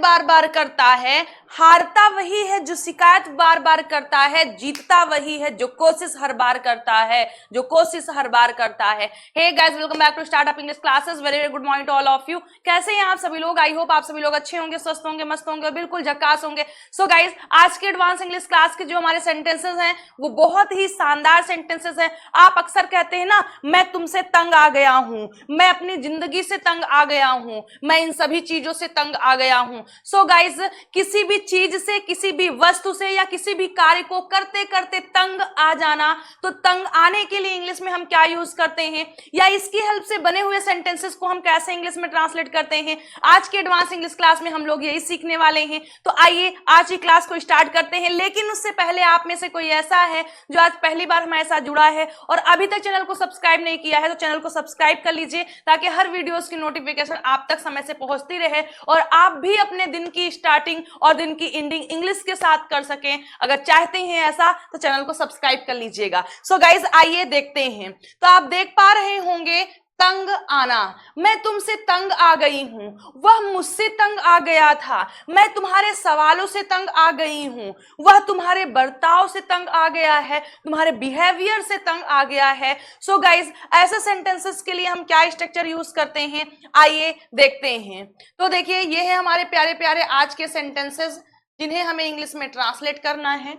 बार बार करता है, हारता वही है जो शिकायत बार बार करता है, जीतता वही है जो कोशिश हर बार करता है, जो कोशिश हर बार करता है। Hey guys, welcome back to startup English classes. Very very good morning to all of you. कैसे हैं आप सभी लोग? आई होप आप सभी लोग अच्छे होंगे, स्वस्थ होंगे, मस्त होंगे, बिल्कुल झक्कास होंगे। सो गाइस, आज के एडवांस इंग्लिश क्लास के जो हमारे सेंटेंसेस हैं वो बहुत ही शानदार सेंटेंसेस हैं। आप अक्सर कहते हैं ना, मैं तुमसे तंग आ गया हूं, मैं अपनी जिंदगी से तंग आ गया हूं, मैं इन सभी चीजों से तंग आ गया हूं। सो गाइस, किसी भी चीज से, किसी भी वस्तु से या किसी भी कार्य को करते करते तंग आ जाना, तो तंग आने के लिए इंग्लिश में हम क्या यूज करते हैं, या इसकी हेल्प से बने हुए सेंटेंसेस को हम कैसे इंग्लिश में ट्रांसलेट करते हैं, आज के एडवांस इंग्लिश क्लास में हम लोग यही सीखने वाले हैं। तो आइए आज की क्लास को स्टार्ट करते हैं। लेकिन उससे पहले आप में से कोई ऐसा है जो आज पहली बार हमारे साथ जुड़ा है और अभी तक चैनल को सब्सक्राइब नहीं किया है, तो चैनल को सब्सक्राइब कर लीजिए ताकि हर वीडियोस की नोटिफिकेशन आप तक समय से पहुंचती रहे और आप भी अपने दिन की स्टार्टिंग और दिन की एंडिंग इंग्लिश के साथ कर सकें। अगर चाहते हैं ऐसा तो चैनल को सब्सक्राइब कर लीजिएगा। सो गाइज, आइए देखते हैं। तो आप देख पा रहे होंगे, तंग आना, मैं तुमसे तंग आ गई हूं, वह मुझसे तंग आ गया था, मैं तुम्हारे सवालों से तंग आ गई हूं, वह तुम्हारे बर्ताव से तंग आ गया है, तुम्हारे बिहेवियर से तंग आ गया है। सो गाइज, ऐसे सेंटेंसेस के लिए हम क्या स्ट्रक्चर यूज करते हैं, आइए देखते हैं। तो देखिए, ये है हमारे प्यारे प्यारे आज के सेंटेंसेस जिन्हें हमें इंग्लिश में ट्रांसलेट करना है।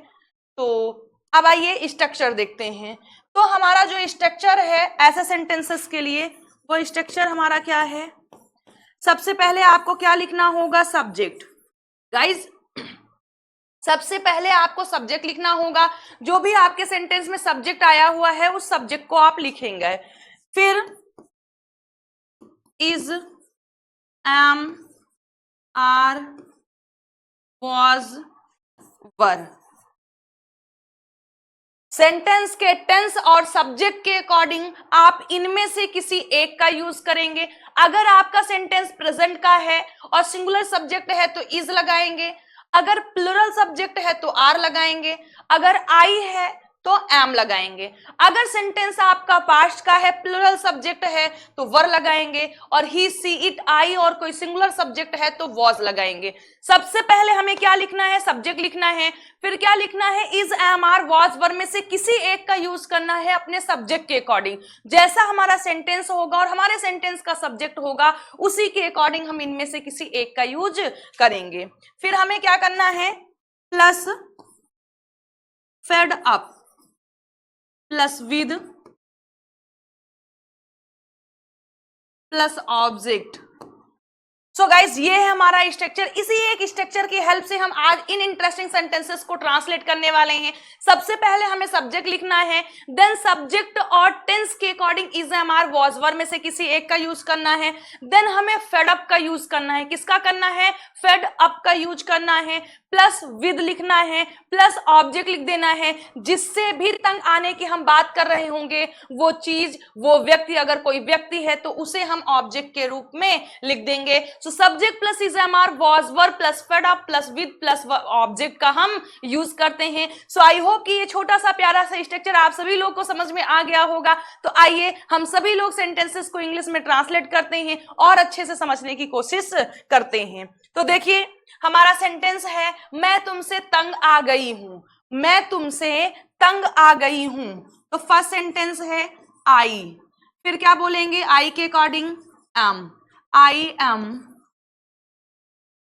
तो अब आइए स्ट्रक्चर देखते हैं। तो हमारा जो स्ट्रक्चर है ऐसे सेंटेंसेस के लिए, वो स्ट्रक्चर हमारा क्या है? सबसे पहले आपको क्या लिखना होगा? सब्जेक्ट। गाइज, सबसे पहले आपको सब्जेक्ट लिखना होगा। जो भी आपके सेंटेंस में सब्जेक्ट आया हुआ है उस सब्जेक्ट को आप लिखेंगे। फिर is, am, are, was, were. Sentence के टेंस और सब्जेक्ट के अकॉर्डिंग आप इनमें से किसी एक का यूज करेंगे। अगर आपका सेंटेंस प्रेजेंट का है और सिंगुलर सब्जेक्ट है तो इज लगाएंगे, अगर प्लुरल सब्जेक्ट है तो आर लगाएंगे, अगर आई है तो एम लगाएंगे, अगर सेंटेंस आपका पास्ट का है, प्लुरल सब्जेक्ट है तो वर लगाएंगे, और ही, सी, इट, आई और कोई सिंगुलर सब्जेक्ट है तो वॉज लगाएंगे। सबसे पहले हमें क्या लिखना है? सब्जेक्ट लिखना है। फिर क्या लिखना है? Is, am, are, was, were में से किसी एक का यूज करना है अपने सब्जेक्ट के अकॉर्डिंग। जैसा हमारा सेंटेंस होगा और हमारे सेंटेंस का सब्जेक्ट होगा उसी के अकॉर्डिंग हम इनमें से किसी एक का यूज करेंगे। फिर हमें क्या करना है? Plus fed up plus with plus object. So guys, ये है हमारा स्ट्रक्चर। इसी एक स्ट्रक्चर की हेल्प से हम आज इन इंटरेस्टिंग सेंटेंसेस को ट्रांसलेट करने वाले हैं। सबसे पहले हमें सब्जेक्ट लिखना है, देन सब्जेक्ट और टेंस के according is, am, are, was, were में से किसी एक का यूज करना है। देन हमें फेड अप का यूज करना है। किसका करना है? फेड अप का यूज करना है। प्लस विद लिखना है, प्लस ऑब्जेक्ट लिख देना है। जिससे भी तंग आने की हम बात कर रहे होंगे, वो चीज, वो व्यक्ति, अगर कोई व्यक्ति है तो उसे हम ऑब्जेक्ट के रूप में लिख देंगे। So subject plus is, am, are, was, were plus fed up plus with plus object का हम यूज करते हैं। सो आई होप कि ये छोटा सा प्यारा सा स्ट्रक्चर आप सभी लोग को समझ में आ गया होगा। तो आइए हम सभी लोग सेंटेंसेस को इंग्लिश में ट्रांसलेट करते हैं और अच्छे से समझने की कोशिश करते हैं। तो देखिए, हमारा सेंटेंस है, मैं तुमसे तंग आ गई हूं, मैं तुमसे तंग आ गई हूं। तो फर्स्ट सेंटेंस है आई। फिर क्या बोलेंगे? आई के according am, I am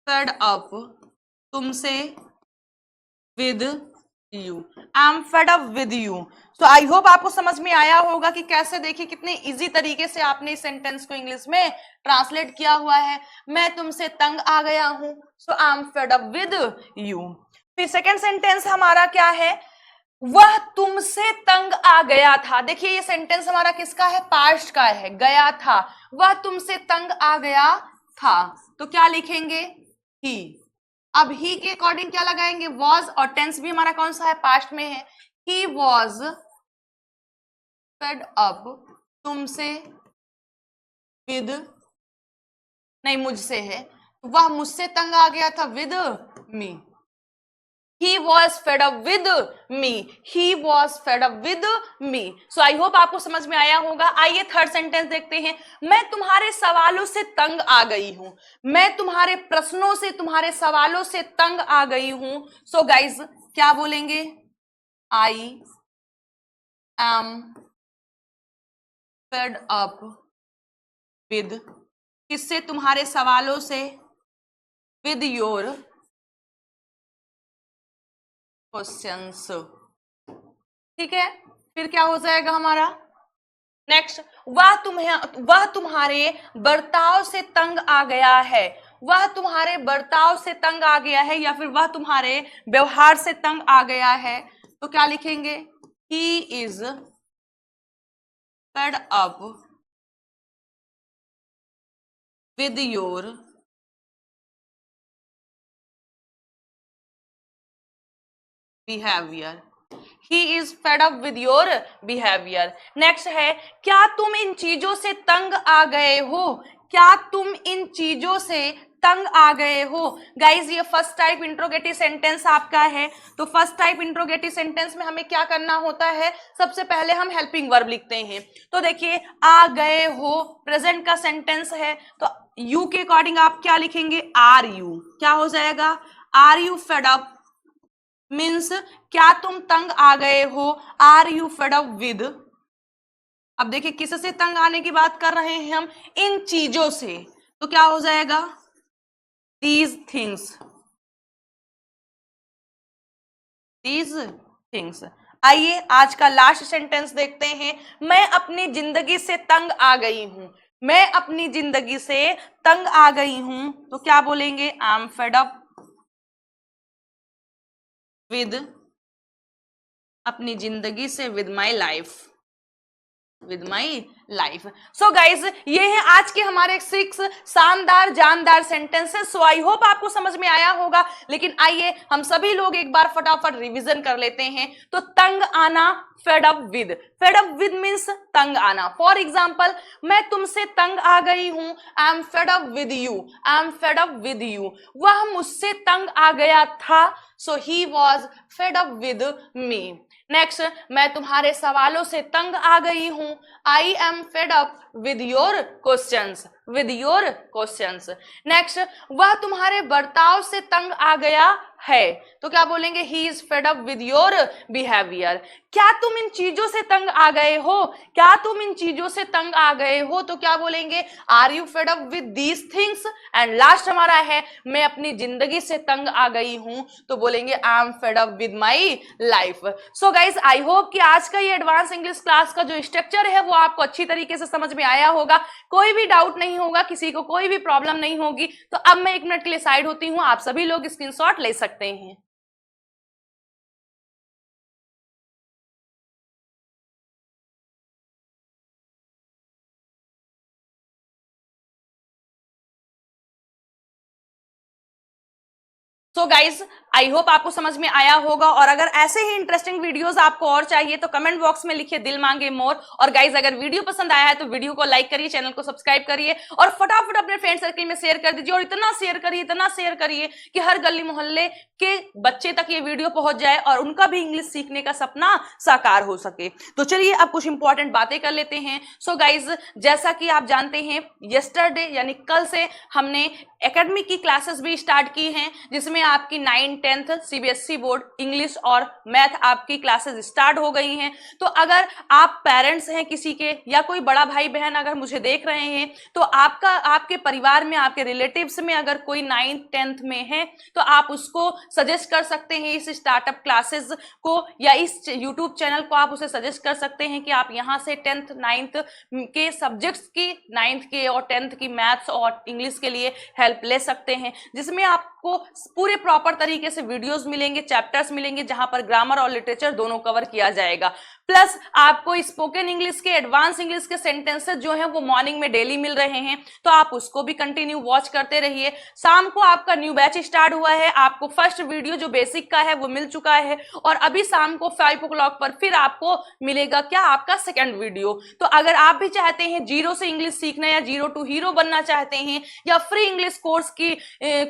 fed up तुमसे with you, I am fed up with you. तो आई होप आपको समझ में आया होगा कि कैसे, देखिए कितने इजी तरीके से आपने इस सेंटेंस को इंग्लिश में ट्रांसलेट किया हुआ है। मैं तुमसे तंग आ गया हूं, so I am fed up with you. फिर सेकेंड सेंटेंस हमारा क्या है? वह तुमसे तंग आ गया था। देखिए, ये सेंटेंस हमारा किसका है? पास्ट का है, गया था। वह तुमसे तंग आ गया था, तो क्या लिखेंगे? ही। अब ही के अकॉर्डिंग क्या लगाएंगे? वॉज, और टेंस भी हमारा कौन सा है? पास्ट में है। ही वॉज फेड अप तुमसे विद, नहीं मुझसे है, वह मुझसे तंग आ गया था with me. He was fed up with me. He was fed up with me. So I hope आपको समझ में आया होगा। आइए थर्ड सेंटेंस देखते हैं। मैं तुम्हारे सवालों से तंग आ गई हूं। मैं तुम्हारे प्रश्नों से, तुम्हारे सवालों से तंग आ गई हूं। So guys, क्या बोलेंगे? I am fed up with, किससे? तुम्हारे सवालों से, with your क्वेश्चंस। ठीक है, फिर क्या हो जाएगा हमारा? नेक्स्ट, वह तुम्हारे बर्ताव से तंग आ गया है। वह तुम्हारे बर्ताव से तंग आ गया है, या फिर वह तुम्हारे व्यवहार से तंग आ गया है। तो क्या लिखेंगे? He is fed up with your behaviour. He is fed up with your behavior. Next है, क्या तुम इन चीजों से तंग आ गए हो? क्या तुम इन चीजों से तंग आ गए हो? गाइज, ये फर्स्ट टाइप इंट्रोगेटिव सेंटेंस आपका है। तो फर्स्ट टाइप इंट्रोगेटिव सेंटेंस में हमें क्या करना होता है? सबसे पहले हम हेल्पिंग वर्ब लिखते हैं। तो देखिए, आ गए हो प्रेजेंट का सेंटेंस है, तो यू के अकॉर्डिंग आप क्या लिखेंगे? Are you. क्या हो जाएगा? Are you fed up means क्या तुम तंग आ गए हो? Are you fed up with. अब देखिए, किससे तंग आने की बात कर रहे हैं हम? इन चीजों से। तो क्या हो जाएगा? These things. These things. आइए आज का लास्ट सेंटेंस देखते हैं। मैं अपनी जिंदगी से तंग आ गई हूं। मैं अपनी जिंदगी से तंग आ गई हूं। तो क्या बोलेंगे? आई एम फेड अप विद, अपनी जिंदगी से, with my life. With my life. So guys, ये है आज के हमारे 6 शानदार जानदार सेंटेंसेस। सो आई होप आपको समझ में आया होगा। लेकिन आइए हम सभी लोग एक बार फटाफट रिवीजन कर लेते हैं। तो तंग आना, fade up with. Fade up with means तंग आना। फॉर एग्जाम्पल, मैं तुमसे तंग आ गई हूं। I am fed up with you. I am fed up with you. वह मुझसे तंग आ गया था। So he was fed up with me. Next, मैं तुम्हारे सवालों से तंग आ गई हूं। I am fed up with your questions. With your questions. Next, वह तुम्हारे बर्ताव से तंग आ गया है। तो क्या बोलेंगे? He is fed up with your behaviour. क्या तुम इन चीजों से तंग आ गए हो? क्या तुम इन चीजों से तंग आ गए हो? तो क्या बोलेंगे? Are you fed up with these things. And last हमारा है, मैं अपनी जिंदगी से तंग आ गई हूं। तो बोलेंगे आई am fed up with my life. So guys, I hope कि आज का ये एडवांस इंग्लिश क्लास का जो स्ट्रक्चर है वो आपको अच्छी तरीके से समझ में आया होगा। कोई भी डाउट नहीं होगा, किसी को कोई भी प्रॉब्लम नहीं होगी। तो अब मैं 1 मिनट के लिए साइड होती हूं। आप सभी लोग स्क्रीनशॉट ले सकते हैं। सो गाइज, आई होप आपको समझ में आया होगा। और अगर ऐसे ही इंटरेस्टिंग वीडियोस आपको और चाहिए तो कमेंट बॉक्स में लिखिए दिल मांगे मोर। और गाइज, अगर वीडियो पसंद आया है तो वीडियो को लाइक करिए, चैनल को सब्सक्राइब करिए और फटाफट अपने फ्रेंड सर्कल में शेयर कर दीजिए। और इतना शेयर करिए कि हर गली मोहल्ले के बच्चे तक ये वीडियो पहुंच जाए और उनका भी इंग्लिश सीखने का सपना साकार हो सके। तो चलिए अब कुछ इंपॉर्टेंट बातें कर लेते हैं। सो गाइज, जैसा कि आप जानते हैं, यस्टरडे यानी कल से हमने एकेडमी की क्लासेस भी स्टार्ट की हैं, जिसमें आपकी 9th 10th CBSE board English और मैथ आपकी क्लासेस स्टार्ट हो गई हैं। तो अगर आप पेरेंट्स हैं किसी के, या कोई बड़ा भाई बहन अगर मुझे देख रहे हैं, तो आपके परिवार में, आपके रिलेटिव्स में अगर कोई 9th 10th में है तो आप उसको सजेस्ट कर सकते हैं इस स्टार्टअप क्लासेस को, या इस यूट्यूब चैनल को आप उसे सजेस्ट कर सकते हैं कि आप यहाँ से 10th 9th के सब्जेक्ट्स की, 9th के और 10th की मैथ्स और इंग्लिश के लिए हेल्प ले सकते हैं, जिसमें आपको पूरे प्रॉपर तरीके से वीडियोस मिलेंगे, चैप्टर्स मिलेंगे, जहां पर ग्रामर और लिटरेचर दोनों कवर किया जाएगा। प्लस आपको स्पोकन इंग्लिश के, एडवांस इंग्लिश के सेंटेंसेस जो हैं वो मॉर्निंग में डेली मिल रहे हैं, तो आप उसको भी कंटिन्यू वॉच करते रहिए। शाम को आपका न्यू बैच स्टार्ट हुआ है, आपको फर्स्ट वीडियो जो बेसिक का है वो मिल चुका है, और अभी शाम को 5 o'clock पर फिर आपको मिलेगा क्या? आपका सेकंड वीडियो। तो अगर आप भी चाहते हैं जीरो से इंग्लिश सीखना, या जीरो टू हीरो बनना चाहते हैं, या फ्री इंग्लिश कोर्स की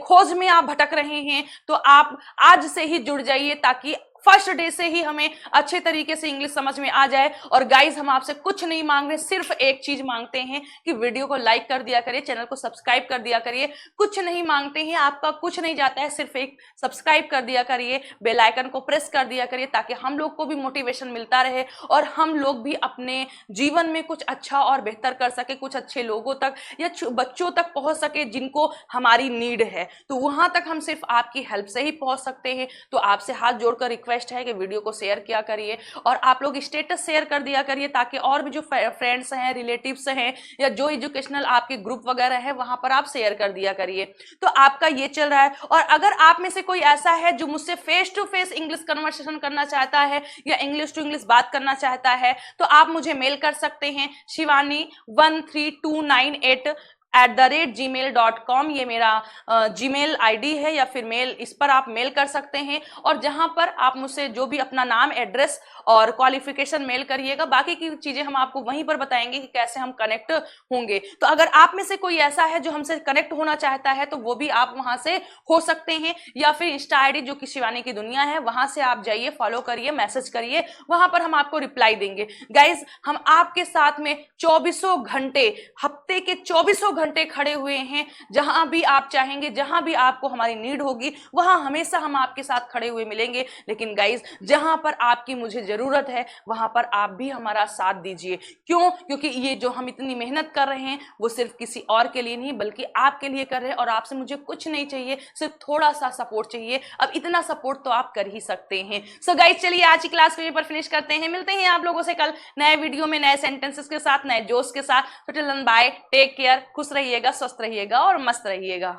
खोज में आप भटक रहे हैं, हैं तो आप आज से ही जुड़ जाइए, ताकि फर्स्ट डे से ही हमें अच्छे तरीके से इंग्लिश समझ में आ जाए। और गाइज हम आपसे कुछ नहीं मांग रहे, सिर्फ एक चीज मांगते हैं कि वीडियो को लाइक कर दिया करिए, चैनल को सब्सक्राइब कर दिया करिए। कुछ नहीं मांगते हैं, आपका कुछ नहीं जाता है, सिर्फ एक सब्सक्राइब कर दिया करिए, बेल आइकन को प्रेस कर दिया करिए, ताकि हम लोग को भी मोटिवेशन मिलता रहे और हम लोग भी अपने जीवन में कुछ अच्छा और बेहतर कर सके, कुछ अच्छे लोगों तक या बच्चों तक पहुंच सके जिनको हमारी नीड है। तो वहां तक हम सिर्फ आपकी हेल्प से ही पहुंच सकते हैं। तो आपसे हाथ जोड़कर रिक्वेस्ट है कि वीडियो को शेयर किया करिए और आप लोग स्टेटस शेयर कर दिया करिए, ताकि और भी जो फ्रेंड्स हैं, रिलेटिव्स हैं या जो एजुकेशनल आपके ग्रुप वगैरह है वहां पर आप शेयर कर दिया करिए। तो आपका ये चल रहा है। और अगर आप में से कोई ऐसा है जो मुझसे face to face English conversation करना चाहता है या इंग्लिश टू इंग्लिश बात करना चाहता है, तो आप मुझे मेल कर सकते हैं shivani13298@gmail.com। ये मेरा जीमेल आईडी है, या फिर मेल, इस पर आप मेल कर सकते हैं। और जहां पर आप मुझसे जो भी अपना नाम, एड्रेस और क्वालिफिकेशन मेल करिएगा, बाकी की चीजें हम आपको वहीं पर बताएंगे कि कैसे हम कनेक्ट होंगे। तो अगर आप में से कोई ऐसा है जो हमसे कनेक्ट होना चाहता है तो वो भी आप वहां से हो सकते हैं, या फिर इंस्टा आईडी जो कि शिवानी की दुनिया है, वहां से आप जाइए, फॉलो करिए, मैसेज करिए, वहां पर हम आपको रिप्लाई देंगे। गाइज हम आपके साथ में 24 घंटे, हफ्ते के 24 घंटे खड़े हुए हैं। जहां भी आप चाहेंगे, जहां भी आपको हमारी नीड होगी, वहां हमेशा हम आपके साथ खड़े हुए मिलेंगे। लेकिन गाइज जहां पर आपकी मुझे जरूरत है वहां पर आप भी हमारा साथ दीजिए। क्यों? क्योंकि ये जो हम इतनी मेहनत कर रहे हैं वो सिर्फ किसी और के लिए नहीं बल्कि आपके लिए कर रहे हैं। और आपसे मुझे कुछ नहीं चाहिए, सिर्फ थोड़ा सा सपोर्ट चाहिए। अब इतना सपोर्ट तो आप कर ही सकते हैं। सो गाइज चलिए आज की क्लास को यहीं पर फिनिश करते हैं। मिलते हैं आप लोगों से कल नए वीडियो में, नए सेंटेंसेस के साथ, नए जोश के साथ। तो till then bye, take care, खुश रहिएगा, स्वस्थ रहिएगा और मस्त रहिएगा।